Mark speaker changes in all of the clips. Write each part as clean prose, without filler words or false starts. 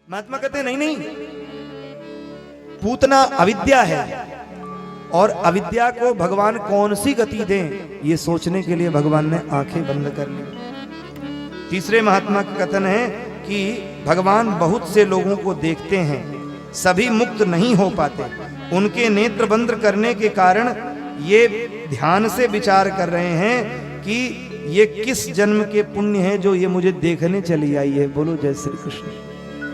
Speaker 1: महात्मा कहते हैं नहीं नहीं, पूतना अविद्या है और अविद्या को भगवान कौन सी गति दें, ये सोचने के लिए भगवान ने आंखें बंद कर ली। तीसरे महात्मा का कथन है कि भगवान बहुत से लोगों को देखते हैं, सभी मुक्त नहीं हो पाते, उनके नेत्र बंद करने के कारण ये ध्यान से विचार कर रहे हैं कि ये किस जन्म के पुण्य है जो ये मुझे देखने चली आई है। बोलो जय श्री कृष्ण।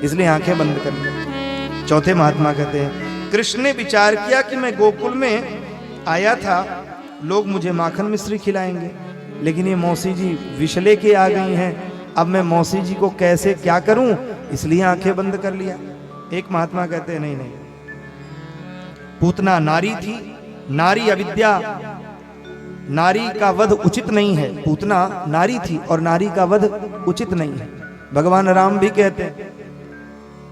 Speaker 1: इसलिए आंखें बंद कर ली। चौथे महात्मा कहते हैं कृष्ण ने विचार किया कि मैं गोकुल में आया था, लोग मुझे माखन मिश्री खिलाएंगे, लेकिन ये मौसी जी विष लेके आ गई हैं, अब मैं मौसी जी को कैसे क्या करूं, इसलिए आंखें बंद कर लिया। एक महात्मा कहते हैं नहीं नहीं, पूतना नारी थी, नारी अविद्या, नारी का वध उचित नहीं है। पूतना नारी थी और नारी का वध उचित नहीं है। भगवान राम भी कहते हैं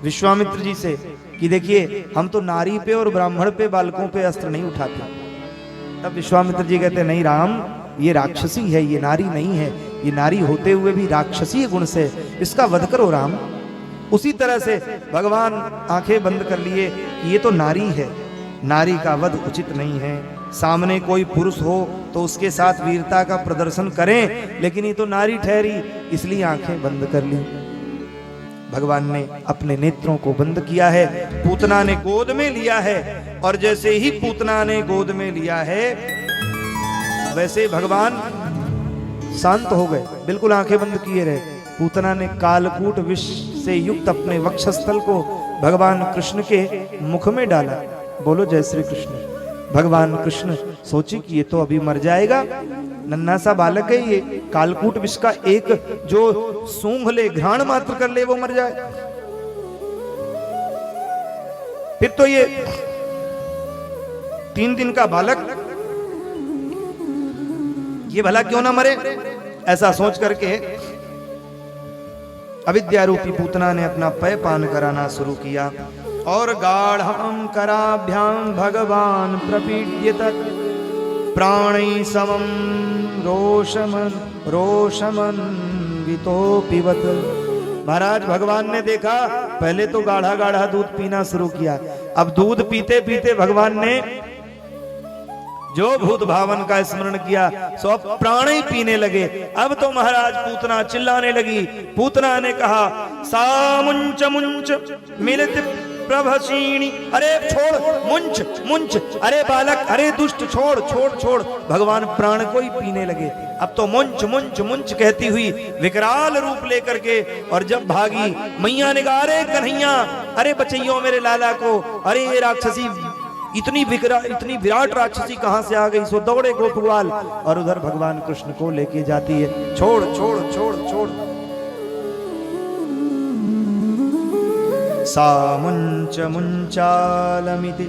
Speaker 1: विश्वामित्र जी से कि देखिए हम तो नारी पे और ब्राह्मण पे बालकों पे अस्त्र नहीं उठाते। तब विश्वामित्र जी कहते नहीं राम, ये राक्षसी है, ये नारी नहीं है, ये नारी होते हुए भी राक्षसी गुण से, इसका वध करो राम। उसी तरह से भगवान आंखें बंद कर लिए कि ये तो नारी है, नारी का वध उचित नहीं है। सामने कोई पुरुष हो तो उसके साथ वीरता का प्रदर्शन करें, लेकिन ये तो नारी ठहरी, इसलिए आंखें बंद कर ली। भगवान ने अपने नेत्रों को बंद किया है, पूतना ने गोद में लिया है, और जैसे ही पूतना ने गोद में लिया है वैसे भगवान शांत हो गए, बिल्कुल आंखें बंद किए रहे। पूतना ने कालकूट विष से युक्त अपने वक्षस्थल को भगवान कृष्ण के मुख में डाला। बोलो जय श्री कृष्ण। भगवान कृष्ण सोचे कि ये तो अभी मर जाएगा, नन्हा सा बालक है, ये कालकूट विष का एक जो सूंघ ले, घ्राण मात्र कर ले, वो मर जाए। फिर तो ये 3 दिन का बालक, ये भला क्यों ना मरे, ऐसा सोच करके अविद्या रूपी पूतना ने अपना पय पान कराना शुरू किया। और गाढ़ं कराभ्याम भगवान प्रपीड्यत प्राणै समम रोषमन वितोपिवत। महाराज भगवान ने देखा, पहले तो गाढ़ा गाढ़ा दूध पीना शुरू किया, अब दूध पीते पीते भगवान ने जो भूत भावन का स्मरण किया सो अब प्राण ही पीने लगे। अब तो महाराज पूतना चिल्लाने लगी। पूतना ने कहा सामुंच मुंच मिलित प्रभसीणी, अरे छोड़, मुंच मुंच, अरे बालक, अरे दुष्ट, छोड़ छोड़ छोड़। भगवान प्राण को ही पीने लगे। अब तो मुंच मुंच मुंच कहती हुई विकराल रूप लेकर के, और जब भागी मैया ने कहा अरे कन्हैया, अरे बचैयो मेरे लाला को, अरे ये राक्षसी इतनी विराट राक्षसी कहां से आ गई। सो दौड़े गोपगोपाल और उधर भगवान कृष्ण को लेके जाती है। छोड़ छोड़ छोड़ छोड़। सा मुंच मुंचालमिति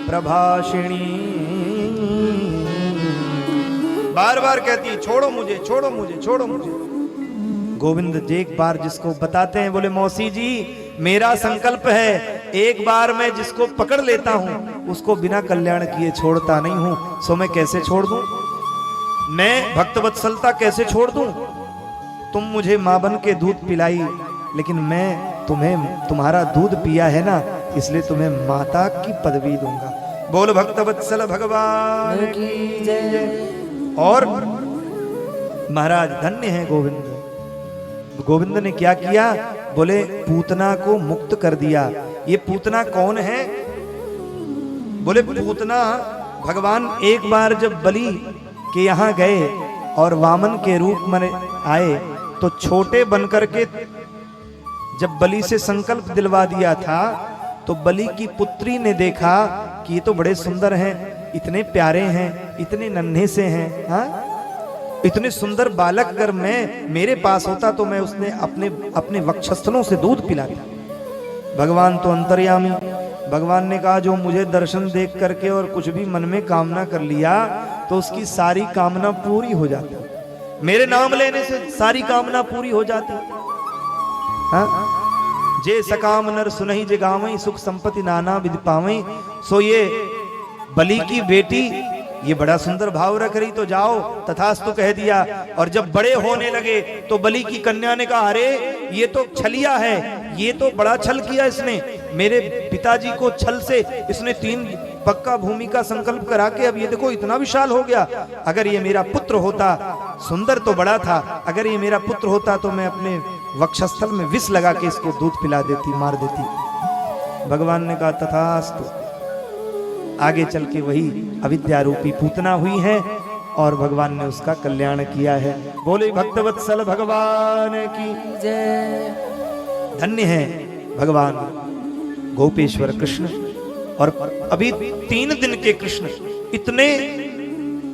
Speaker 1: प्रभाषिणी, बार बार कहती है छोड़ो मुझे, छोड़ो मुझे, छोड़ो मुझे। गोविंद जी एक बार जिसको बताते हैं, बोले मौसी जी मेरा संकल्प है, एक बार मैं जिसको पकड़ लेता हूं उसको बिना कल्याण किए छोड़ता नहीं हूं। सो मैं कैसे छोड़ दूं, मैं भक्त वत्सलता कैसे छोड़ दूं। तुम मुझे मां बन के दूध पिलाई, लेकिन मैं तुम्हें तुम्हारा दूध पिया है ना, इसलिए तुम्हें माता की पदवी दूंगा। बोल भक्त वत्सल भगवान की जय। और महाराज धन्य है गोविंद। गोविंद ने क्या किया, बोले पूतना को मुक्त कर दिया। ये पूतना कौन है, बोले पूतना भगवान एक बार जब बलि के यहाँ गए और वामन के रूप में आए, तो छोटे बनकर के जब बलि से संकल्प दिलवा दिया था, तो बलि की पुत्री ने देखा कि ये तो बड़े सुंदर हैं, इतने प्यारे हैं, इतने नन्हे से हैं, हाँ इतने सुंदर बालक अगर मैं मेरे पास होता तो मैं उसने अपने वक्षस्थलों से दूध पिलाता। भगवान तो अंतर्यामी, भगवान ने कहा जो मुझे दर्शन देख करके और कुछ भी मन में कामना कर लिया तो उसकी सारी कामना पूरी हो जाती, मेरे नाम लेने से सारी कामना पूरी हो जाती। हाँ? जे सकाम नर सुनहि जगावई, सुख संपत्ति नाना विधि पावई। सो ये बलि की बेटी ये बड़ा सुंदर भाव रख रही, तो जाओ तथास्तु कह दिया। और जब बड़े होने लगे तो बलि की कन्या ने कहा, अरे ये तो छलिया है, ये तो बड़ा छल किया इसने, मेरे पिताजी को छल से इसने 3 पक्का भूमि का संकल्प करा के अब ये देखो इतना विशाल हो गया। अगर ये मेरा पुत्र होता, सुंदर तो बड़ा था, अगर ये मेरा पुत्र होता तो मैं अपने वक्षस्थल में विष लगा के इसको दूध पिला देती, मार देती। भगवान ने कहा तथास्तु। आगे चल के वही अविद्या रूपी पूतना हुई है और भगवान ने उसका कल्याण किया है। बोले भक्तवत्सल भगवान की जय। धन्य है भगवान गोपेश्वर कृष्ण। और अभी 3 दिन के कृष्ण इतने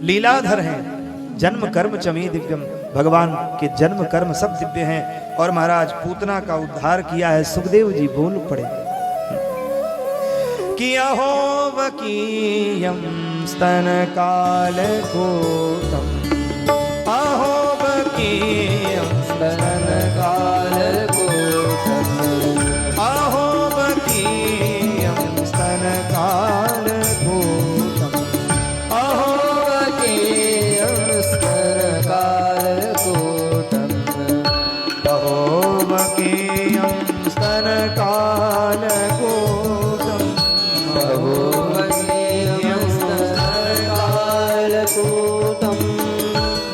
Speaker 1: लीलाधर हैं, जन्म कर्म चमी दिव्यम, भगवान के जन्म कर्म सब दिव्य हैं। और महाराज पूतना का उद्धार किया है। सुखदेव जी बोल पड़े कि अहोवकीयं स्तन काल कोटम, अहोवकीयं स्तन काल कोटम, अहोवकीयं स्तन काल कोटम, अहोवकीयं स्तन काल कोटम, अहोवकीयं स्तन काल कोटम, अहोवकीयं स्तन काल कोटम,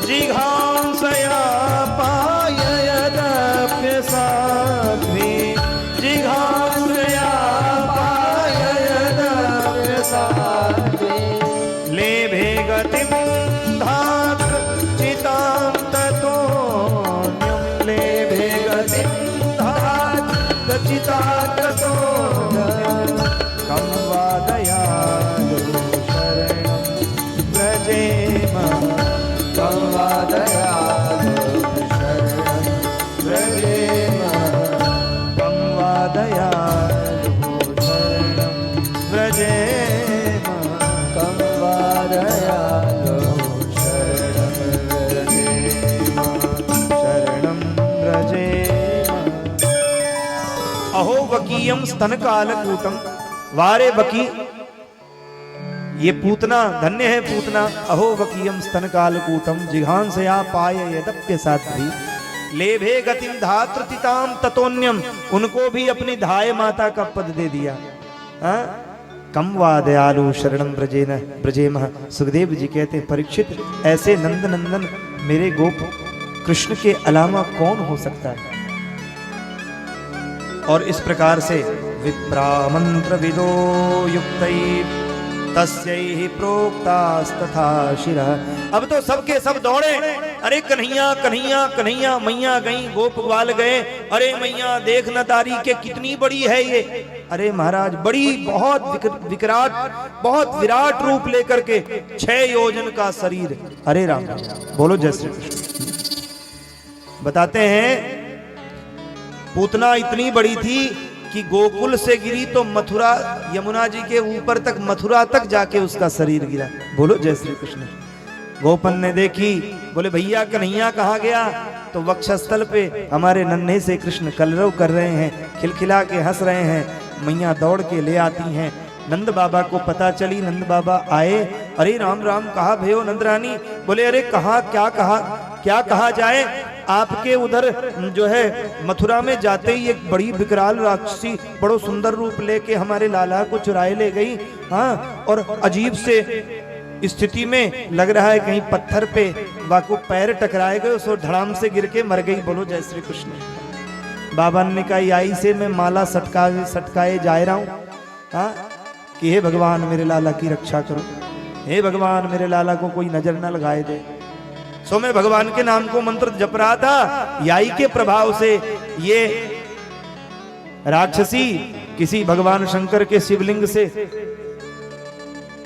Speaker 1: जिघांसया पाययदप्यसाध्वी, जिघांसया पाययदप्यसाध्वी, लेभे गतिं धात्र चितां ततोऽन्यं, लेभे गतिं धात्र चितां ततोऽन्यं, कं वादयालो शरणं व्रजेम, कं वादयालो शरणं व्रजेम, कं वादयालो शरणं व्रजेम, कं वादयालो शरणं व्रजेम, शरणं व्रजेम। अहो वकीयम स्तन कालकूटम, वारे बकी, ये पूतना धन्य है पूतना। अहो वकीयम स्तन कालकूटम, जिघांसया पाय यदप्य साध्वी, लेभे गतिम धात्रतिताम ततोन्यम, उनको भी अपनी धाय माता का पद दे दिया। कम वा दयालु शरणम ब्रजेन ब्रजेम। सुखदेव जी कहते हैं परीक्षित, ऐसे नंद नंदन मेरे गोप कृष्ण के अलावा कौन हो सकता है। और इस प्रकार से विप्रा मंत्र विदो युक्तै तस्यै प्रोक्तास्तथा शिरः। अब तो सबके सब दौड़े, अरे कन्हैया कन्हैया कन्हैया, मैया गई, गोप ग्वाल गए, अरे मैया देख न तारी के कितनी बड़ी है ये। अरे महाराज बड़ी, बहुत विकराट, बहुत विराट रूप लेकर के 6 योजन का शरीर। अरे राम बोलो जय श्री कृष्ण। बताते हैं पूतना इतनी बड़ी थी कि गोकुल से गिरी तो मथुरा, यमुना जी के ऊपर तक, मथुरा तक जाके उसका शरीर गिरा। बोलो जय श्री कृष्ण। गोपन ने देखी, बोले भैया कन्हैया कहाँ गया? तो वक्षस्थल पे हमारे नन्हे से कृष्ण कलरव कर रहे हैं, खिलखिला के हंस रहे हैं। मैया दौड़ के ले आती हैं। नंद बाबा को पता चली, नंद बाबा आए, अरे राम राम कहा भयो नंद रानी? बोले अरे कहा, क्या कहा जाए, आपके उधर जो है मथुरा में जाते ही एक बड़ी विकराल राक्षसी बड़ो सुंदर रूप लेके हमारे लाला को चुराए ले गई। हाँ, और अजीब से स्थिति में लग रहा है कहीं पत्थर पे वाको पैर टकराए गए, उसको धड़ाम से गिर के मर गई। बोलो जय श्री कृष्ण। बाबा ने कहा आई से मैं माला सटकाए जा रहा हूँ, हाँ, कि हे भगवान मेरे लाला की रक्षा करो, हे भगवान मेरे लाला को कोई नजर न लगाए दे। सो मैं भगवान के नाम को मंत्र जप रहा था, याई के प्रभाव से ये राक्षसी किसी भगवान शंकर के शिवलिंग से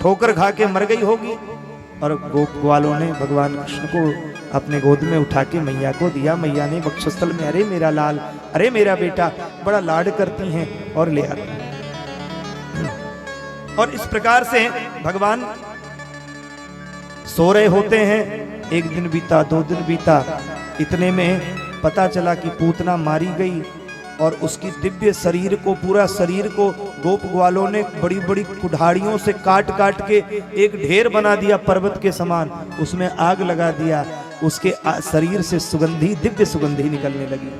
Speaker 1: ठोकर खा के मर गई होगी। और गोप ग्वालों ने भगवान कृष्ण को अपने गोद में उठा के मैया को दिया। मैया ने वक्षस्थल में अरे मेरा लाल, अरे मेरा बेटा, बड़ा लाड करती हैं और ले आती हैं। और इस प्रकार से भगवान सो रहे होते हैं। एक दिन बीता, 2 दिन बीता, इतने में पता चला कि पूतना मारी गई और उसकी दिव्य शरीर को, पूरा शरीर को गोप ग्वालों ने बड़ी बड़ी कुल्हाड़ियों से काट काट के एक ढेर बना दिया पर्वत के समान, उसमें आग लगा दिया, उसके शरीर से सुगंधी, दिव्य सुगंधी निकलने लगी।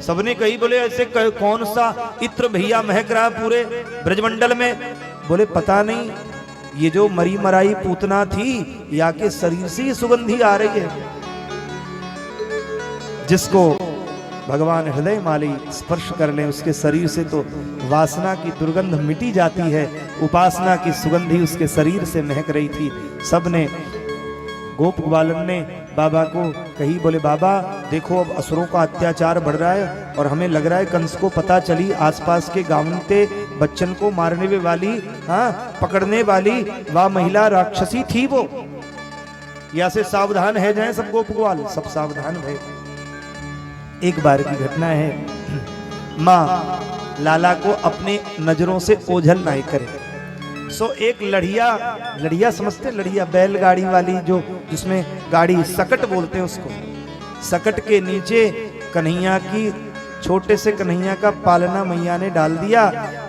Speaker 1: सबने कही, बोले ऐसे कौन सा इत्र भैया महक रहा पूरे ब्रजमंडल में? बोले पता नहीं, ये जो मरी मराई पूतना थी या के शरीर से ये सुगंधी आ रही है। जिसको भगवान हृदय माली स्पर्श कर ले, उसके शरीर से तो वासना की दुर्गंध मिटी जाती है, उपासना की सुगंधी उसके शरीर से महक रही थी। सबने, गोप ग्वालन ने बाबा को कही, बोले बाबा देखो अब असुरों का अत्याचार बढ़ रहा है और हमें लग रहा है कंस को पता चली, आसपास के गांव के बच्चन को मारने वाली, हाँ पकड़ने वाली वह महिला राक्षसी थी वो, या से सावधान है जाए सब गोप ग्वाल। सब सावधान भय। एक बार की घटना है, माँ लाला को अपने नजरों से ओझल नहीं करे। सो एक लड़िया समझते, लड़िया बैलगाड़ी वाली जो जिसमें गाड़ी सकट बोलते हैं उसको, सकट के नीचे कन्हैया की, छोटे से कन्हैया का पालना मैया ने डाल दिया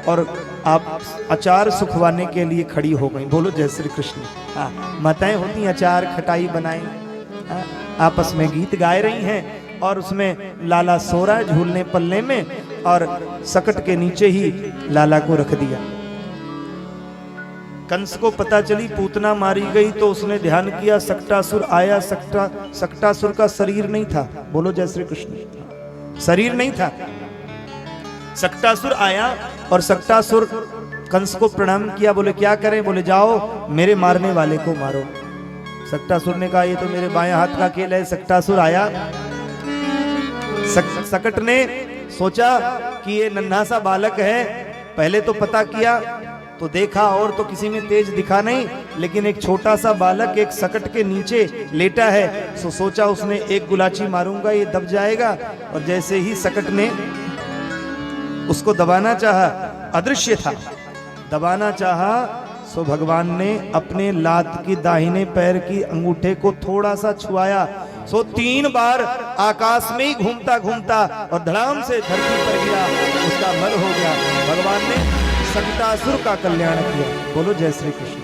Speaker 1: और आप अचार सुखवाने के लिए खड़ी हो गई। बोलो जय श्री कृष्ण। हाँ, माताएं होती अचार खटाई बनाई, आपस में गीत गाए रही हैं और उसमें लाला सो रहा है झूलने पल्ले में और सकट के नीचे ही लाला को रख दिया। कंस को पता चली पूतना मारी गई तो उसने ध्यान किया, सक्टासुर आया। सक्टासुर का शरीर नहीं था। बोलो जय श्री कृष्ण। शरीर नहीं था। सक्टासुर आया और सक्टासुर कंस को प्रणाम किया। बोले क्या करें? बोले जाओ मेरे मारने वाले को मारो। सक्टासुर ने कहा ये तो मेरे बाएं हाथ का खेल है। सक्टासुर आया, सकट ने सोचा कि ये नन्हा सा बालक है, पहले तो पता किया तो देखा और तो किसी में तेज दिखा नहीं, लेकिन एक छोटा सा बालक एक सकट के नीचे लेटा है, तो सोचा उसने एक गुलाची मारूंगा ये दब जाएगा। और जैसे ही सकट ने उसको दबाना चाहा, अदृश्य था, दबाना चाहा, सो भगवान ने अपने लात की दाहिने पैर की अंगूठे को थोड़ा सा छुआया। सो 3 बार आकाश में ही घूमता घूमता और धड़ाम से धरती पर गिरा, उसका मर हो गया। भगवान ने सक्टासुर का कल्याण किया। बोलो जय श्री कृष्ण।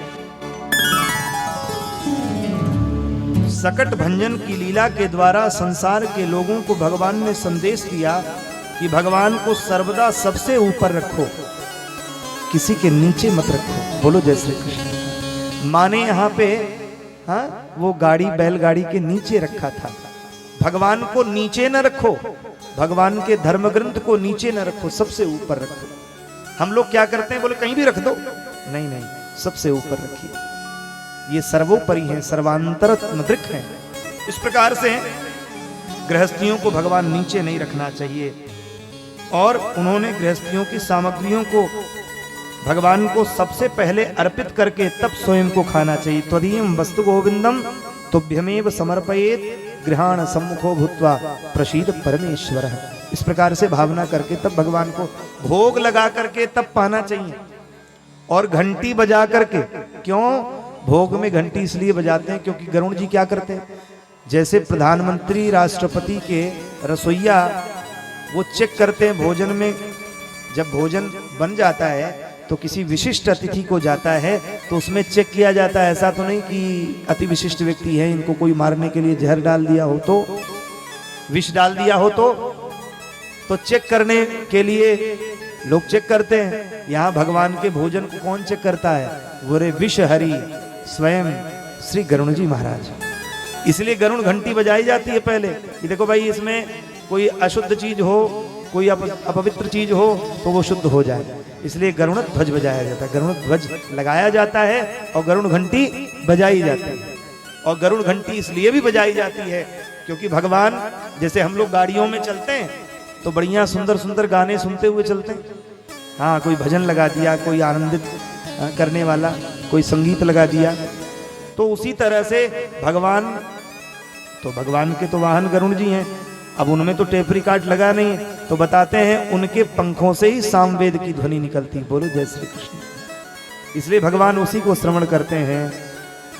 Speaker 1: सकट भंजन की लीला के द्वारा संसार के लोगों को भगवान ने संदेश दिया कि भगवान को सर्वदा सबसे ऊपर रखो, किसी के नीचे मत रखो। बोलो जय श्री कृष्ण। माने यहाँ पे वो गाड़ी बैलगाड़ी के नीचे रखा था। भगवान को नीचे न रखो, भगवान के धर्म ग्रंथ को नीचे न रखो, सबसे ऊपर रखो। हम लोग क्या करते हैं? बोले कहीं भी रख दो, नहीं नहीं, सबसे ऊपर रखिए। ये सर्वोपरि है, सर्वांतरत्मदृक् है। इस प्रकार से गृहस्थियों को भगवान नीचे नहीं रखना चाहिए। और उन्होंने गृहस्थियों की सामग्रियों को भगवान को सबसे पहले अर्पित करके तब स्वयं को खाना चाहिए। त्वदीयं वस्तु गोविंदम तुभ्यमेव समर्पयेत गृहाण सम्मुखो भूत्वा प्रसीद परमेश्वर। इस प्रकार से भावना करके तब भगवान को भोग लगा करके तब पाना चाहिए। और घंटी बजा करके, क्यों भोग में घंटी इसलिए बजाते हैं क्योंकि गरुड़ जी क्या करते हैं, जैसे प्रधानमंत्री राष्ट्रपति के रसोइया वो चेक करते हैं भोजन में, जब भोजन बन जाता है तो किसी विशिष्ट अतिथि को जाता है तो उसमें चेक किया जाता है। ऐसा तो नहीं कि अति विशिष्ट व्यक्ति है, इनको कोई मारने के लिए जहर डाल दिया हो, तो विष डाल दिया हो, तो चेक करने के लिए लोग चेक करते हैं। यहाँ भगवान के भोजन को कौन चेक करता है? वो रे विष हरि स्वयं श्री गरुड़ जी महाराज। इसलिए गरुड़ घंटी बजाई जाती है पहले कि देखो भाई इसमें कोई अशुद्ध चीज हो, कोई अपवित्र चीज हो तो वो शुद्ध हो जाए। इसलिए गरुड़ ध्वज बजाया जाता है, गरुड़ ध्वज लगाया जाता है और गरुड़ घंटी बजाई जाती है। और गरुड़ घंटी इसलिए भी बजाई जाती है क्योंकि भगवान, जैसे हम लोग गाड़ियों में चलते हैं तो बढ़िया सुंदर सुंदर गाने सुनते हुए चलते हैं। हाँ, कोई भजन लगा दिया, कोई आनंदित करने वाला कोई संगीत लगा दिया, तो उसी तरह से भगवान, तो भगवान के तो वाहन गरुड़ जी हैं। अब उनमें तो टेप रिकॉर्ड लगा नहीं, तो बताते हैं उनके पंखों से ही सामवेद की ध्वनि निकलती। बोलो जय श्री कृष्ण। इसलिए भगवान उसी को श्रवण करते हैं।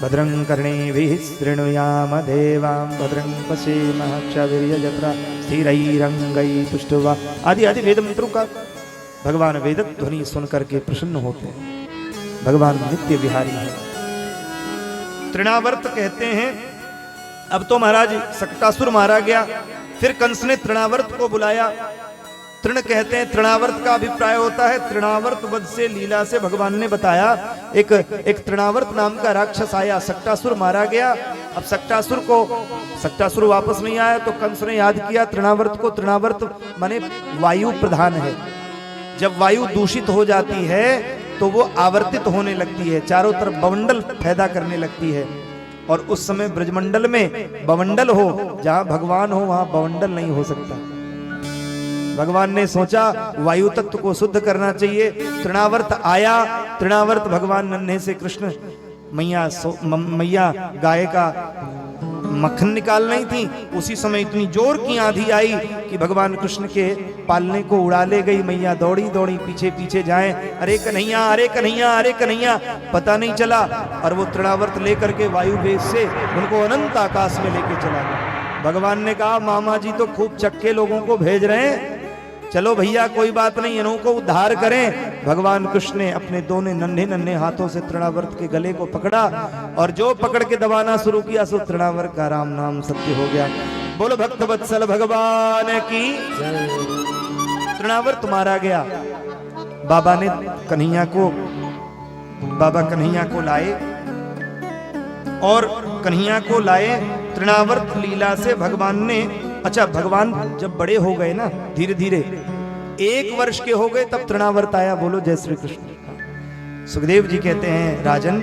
Speaker 1: भद्रं कर्णेभिः शृणुयाम देवां भद्रं पश्येमः क्षवीर्यजत्रा स्थिरैरङ्गैः तुष्टुवा आदि आदि वेद मंत्रों का भगवान वेद ध्वनि सुन करके प्रसन्न होते हैं। भगवान नित्य विहारी है। तृणावर्त कहते हैं, अब तो महाराज सक्टासुर मारा गया, फिर कंस ने तृणावर्त को बुलाया। तृण कहते हैं, तृणावर्त का अभिप्राय होता है तृणावर्त वध से लीला से भगवान ने बताया। एक तृणावर्त नाम का राक्षस आया, सक्टासुर मारा गया। अब सक्टासुर वापस नहीं आया तो कंस ने याद किया तृणावर्त को। तृणावर्त माने वायु प्रधान है। जब वायु दूषित हो जाती है तो वो आवर्तित होने लगती है, चारों तरफ बवंडल पैदा करने लगती है। और उस समय ब्रजमंडल में बवंडल हो, जहां भगवान हो वहां बवंडल नहीं हो सकता। भगवान ने सोचा वायु तत्व को शुद्ध करना चाहिए। तृणावर्त आया। तृणावर्त भगवान नन्हे से कृष्ण मैया गाय का मक्खन निकाल नहीं थी, उसी समय इतनी जोर की आंधी आई कि भगवान कृष्ण के पालने को उड़ा ले गई। मैया दौड़ी दौड़ी पीछे पीछे जाए, अरे कन्हैया, अरे कन्हैया, अरे कन्हैया, पता नहीं चला। और वो तृणावर्त लेकर के वायु वेग से उनको अनंत आकाश में लेके चला गया। भगवान ने कहा मामा जी तो खूब चक्के लोगों को भेज रहे हैं, चलो भैया कोई बात नहीं, इनको उद्धार करें। भगवान कृष्ण ने अपने दोनों नन्हे नन्हे हाथों से तृणावर्त के गले को पकड़ा और जो पकड़ के दबाना शुरू किया सो तृणावर्त का राम नाम सत्य हो गया। बोलो भक्त वत्सल भगवान की। तृणावर्त मारा गया। बाबा कन्हैया को लाए और कन्हैया को लाए। तृणावर्त लीला से भगवान ने, अच्छा भगवान जब बड़े हो गए ना, धीरे धीरे 1 वर्ष के हो गए तब तृणावर्त आया। बोलो जय श्री कृष्ण। सुखदेव जी कहते हैं राजन,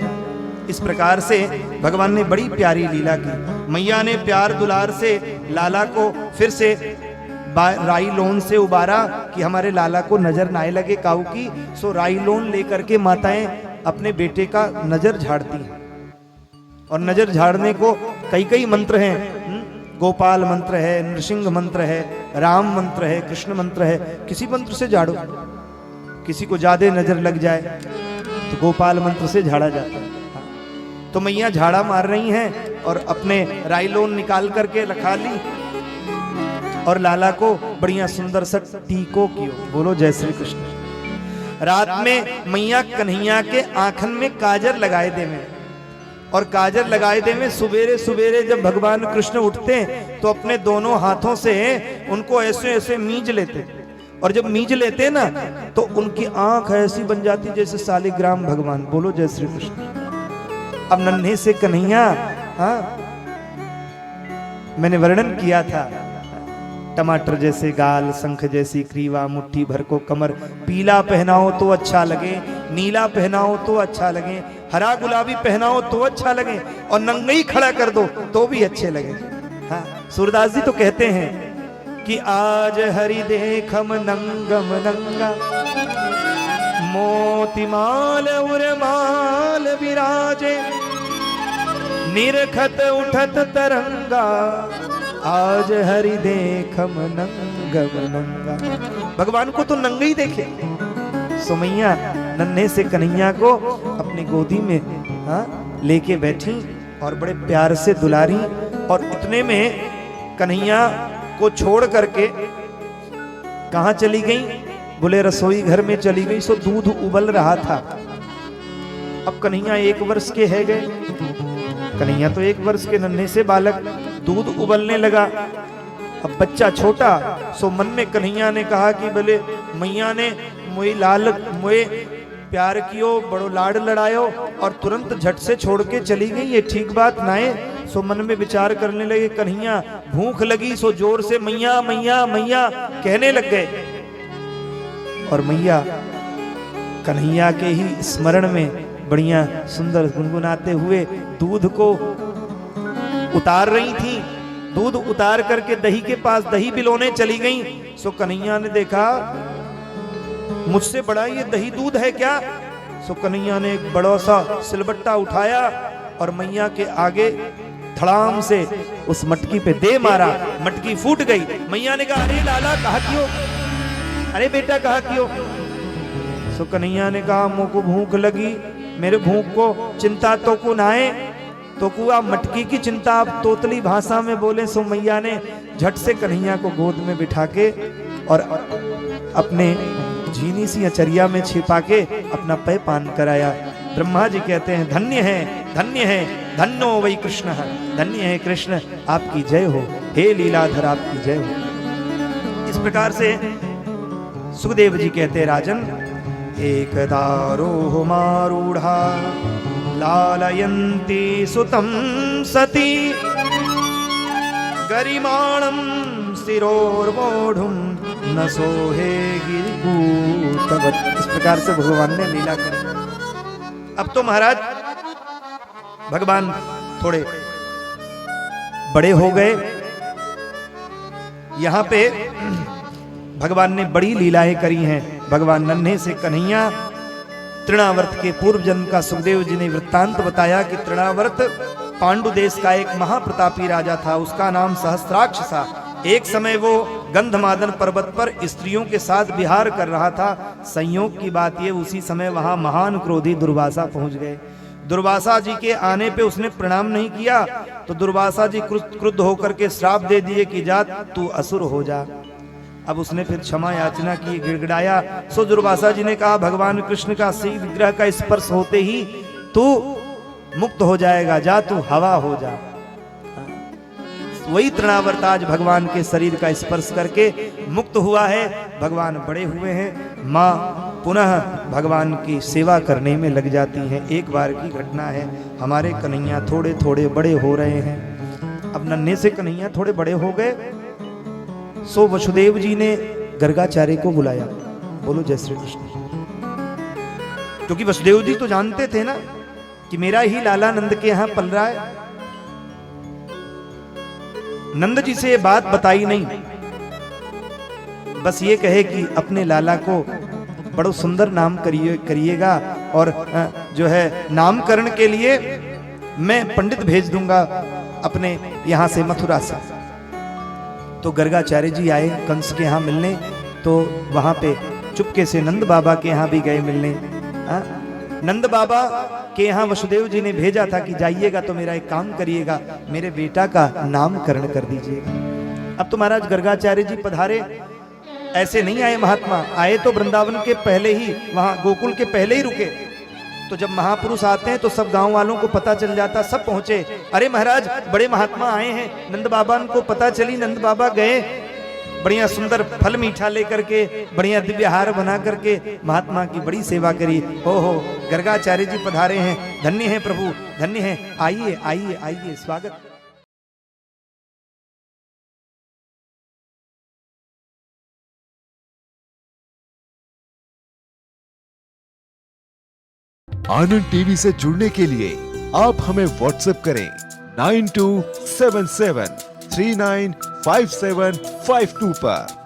Speaker 1: इस प्रकार से भगवान ने बड़ी प्यारी लीला की। मैया ने प्यार दुलार से लाला को फिर से राई लोन से उबारा कि हमारे लाला को नजर ना लगे काऊ की। सो राई लोन लेकर के माताएं अपने बेटे का नजर झाड़ती हैं। और नजर झाड़ने को कई कई मंत्र हैं। गोपाल मंत्र है, नृसिंह मंत्र है, राम मंत्र है, कृष्ण मंत्र है। किसी मंत्र से झाड़ो, किसी को ज्यादा नजर लग जाए तो गोपाल मंत्र से झाड़ा जाता है। तो मैया झाड़ा मार रही हैं और अपने राइलोन निकाल करके रखा ली और लाला को बढ़िया सुंदर सा टीको कियो। बोलो जय श्री कृष्ण। रात में मैया कन्हैया के आंखन में काजर लगाए दे में, और काजर लगाए दे में सुबेरे सुबेरे जब भगवान कृष्ण उठते तो अपने दोनों हाथों से उनको ऐसे ऐसे मींज लेते। और जब मींज लेते ना तो उनकी आंख ऐसी बन जाती जैसे शालिग्राम भगवान। बोलो जय श्री कृष्ण। अब नन्हे से कन्हैया, हाँ मैंने वर्णन किया था, टमाटर जैसे गाल, शंख जैसी ग्रीवा, मुट्ठी भर को कमर, पीला पहनाओ तो अच्छा लगे, नीला पहनाओ तो अच्छा लगे, हरा गुलाबी पहनाओ तो अच्छा लगे, और नंगा ही खड़ा कर दो तो भी अच्छे लगे। हाँ, सूरदास जी तो कहते हैं कि आज हरि देखम नंगम नंगा, मोतीमाल उर्माल विराजे, निरखत उठत तरंगा, आज हरि देखम नंगम नंगा। भगवान को तो नंगा ही देखे। सुमैया नन्हे से कन्हैया को अपनी गोदी में लेके बैठी और बड़े प्यार से दुलारी। और इतने में कन्हैया को छोड़ करके कहाँ चली गई? बोले रसोई घर में चली गई। सो दूध उबल रहा था। अब कन्हैया 1 वर्ष के है गए। कन्हैया तो 1 वर्ष के नन्हे से बालक, दूध उबलने लगा। अब बच्चा छोटा, सो मन में कन्हैया ने कहा कि बोले मैया ने मोए प्यार कियो, बड़ो लाड लड़ायो और तुरंत झट से छोड़ के चली गई, ये ठीक बात ना है। सो मन में विचार करने लगे। कन्हैया भूख लगी, सो जोर से मैया मैया मैया कहने लग गए। और मैया कन्हैया के ही स्मरण में बढ़िया सुंदर गुनगुनाते हुए दूध को उतार रही थी। दूध उतार करके दही के पास दही बिलोने चली गई। सो कन्हैया ने देखा मुझसे बड़ा ये दही दूध है क्या? सो कन्हैया ने एक बड़ा सा सिलबट्टा उठाया और मैया के आगे धड़ाम से उस मटकी पे दे मारा। मटकी फूट गई। मैया ने कहा अरे लाला कहा क्यों? अरे बेटा कहा क्यों? सो कन्हैया ने कहा मुझको भूख लगी, मेरे भूख को चिंता तो को नाए, तो कुआ मटकी की चिंता आप तोतली भाषा में बोले सो मैया ने झट से कन्हैया को गोद में बिठा के और अपने झीनी सी अचरिया में छिपा के अपना पै पान कराया। ब्रह्मा जी कहते हैं धन्य है, धन्य है, धन्यो वही कृष्ण, धन्य है कृष्ण, आपकी जय हो, हे लीलाधर आपकी जय हो। इस प्रकार से सुखदेव जी कहते राजन, एकदारोह मारूढ़ा लालयन्ती सुतं सती गरिमाणं शिरोर्वोढुं न सोहे गिरिकूटवत्। इस प्रकार से भगवान ने लीला करी। अब तो महाराज भगवान थोड़े बड़े हो गए। यहां पे भगवान ने बड़ी लीलाएं करी हैं। भगवान नन्हे से कन्हैया, तृणावर्त के पूर्व जन्म का सुखदेव जी ने वृत्तांत बताया कि तृणावर्त पांडु देश का एक महाप्रतापी राजा था, उसका नाम सहस्त्राक्ष था। एक समय वो गंधमादन पर्वत पर स्त्रियों के साथ विहार कर रहा था। संयोग की बात ये, उसी समय वहां महान क्रोधी दुर्वासा पहुंच गए। दुर्वासा जी के आने पे उसने प्रणाम नहीं किया तो दुर्वासा जी क्रुद्ध होकर के श्राप दे दिए कि जा तू असुर हो जा। अब उसने फिर क्षमा याचना की, गिड़गिड़ाया। सो दुर्वासा जी ने कहा भगवान कृष्ण का श्री विग्रह का स्पर्श होते ही तू मुक्त हो जाएगा, जा तू हवा हो जा। वही तृणावर्त आज भगवान के शरीर का स्पर्श करके मुक्त हुआ है। भगवान बड़े हुए हैं। माँ पुनः भगवान की सेवा करने में लग जाती हैं। एक बार की घटना है, हमारे कन्हैया थोड़े थोड़े बड़े हो रहे हैं। अब नन्हे से कन्हैया थोड़े बड़े हो गए। सो वसुदेव जी ने गर्गाचार्य को बुलाया। बोलो जय श्री कृष्ण। क्योंकि वसुदेव जी तो जानते थे ना कि मेरा ही लाला नंद के यहां पल रहा है। नंद जी से ये बात बताई नहीं, बस ये कहे कि अपने लाला को बड़ो सुंदर नाम करिएगा और जो है नामकरण के लिए मैं पंडित भेज दूंगा अपने यहां से, मथुरा से। तो गर्गाचार्य जी आए कंस के यहाँ मिलने, तो वहां पे चुपके से नंद बाबा के यहाँ भी गए मिलने। नंद बाबा के यहाँ वसुदेव जी ने भेजा था कि जाइएगा तो मेरा एक काम करिएगा, मेरे बेटा का नामकरण कर दीजिएगा। अब तो महाराज गर्गाचार्य जी पधारे, ऐसे नहीं आए महात्मा, आए तो वृंदावन के पहले ही, वहां गोकुल के पहले ही रुके। तो जब महापुरुष आते हैं तो सब गांव वालों को पता चल जाता, सब पहुंचे, अरे महाराज बड़े महात्मा आए हैं। नंद बाबा को पता चली, नंद बाबा गए बढ़िया सुंदर फल मीठा लेकर के, बढ़िया दिव्य हार बना करके महात्मा की बड़ी सेवा करी। हो गर्गाचार्य जी पधारे हैं, धन्य है प्रभु, धन्य है, आइए आइए आइए, स्वागत।
Speaker 2: आनंद टीवी से जुड़ने के लिए आप हमें व्हाट्सएप करें 9277395752 पर।